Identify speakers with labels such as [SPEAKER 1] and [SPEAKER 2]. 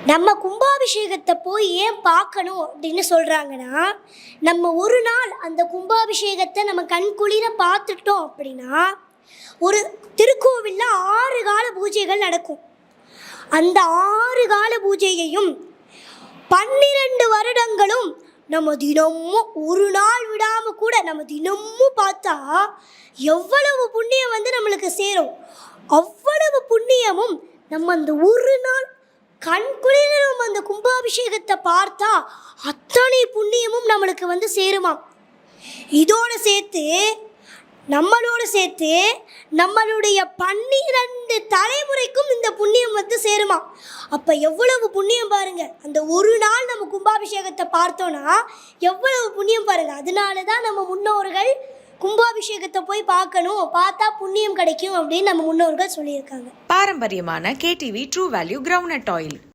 [SPEAKER 1] நம்ம கும்பாபிஷேகத்தை போய் ஏன் பார்க்கணும் அப்படின்னு சொல்கிறாங்கன்னா, நம்ம ஒரு நாள் அந்த கும்பாபிஷேகத்தை நம்ம கண்குளிர பார்த்துட்டோம் அப்படின்னா, ஒரு திருக்கோவிலில் 6 கால பூஜைகள் நடக்கும். அந்த 6 கால பூஜையையும் 12 வருடங்களும் நம்ம தினமும் ஒரு நாள் விடாமல் கூட நம்ம தினமும் பார்த்தா எவ்வளவு புண்ணியம் நம்மளுக்கு சேரும். அவ்வளவு புண்ணியமும் நம்ம அந்த ஒரு நாள் கண்குளிர நம்ம அந்த கும்பாபிஷேகத்தை பார்த்தா அத்தனை புண்ணியமும் நம்மளுக்கு சேருமாம். இதோடு சேர்த்து நம்மளுடைய 12 தலைமுறைக்கும் இந்த புண்ணியம் சேருமா. அப்போ எவ்வளவு புண்ணியம் பாருங்க. அந்த ஒரு நாள் நம்ம கும்பாபிஷேகத்தை பார்த்தோன்னா எவ்வளவு புண்ணியம் பாருங்க. அதனால தான் நம்ம முன்னோர்கள் கும்பாபிஷேகத்தை போய் பார்க்கணும், பார்த்தா புண்ணியம் கிடைக்கும் அப்படின்னு நம்ம முன்னோர்கள் சொல்லியிருக்காங்க.
[SPEAKER 2] பாரம்பரியமான KTV true value groundnut oil.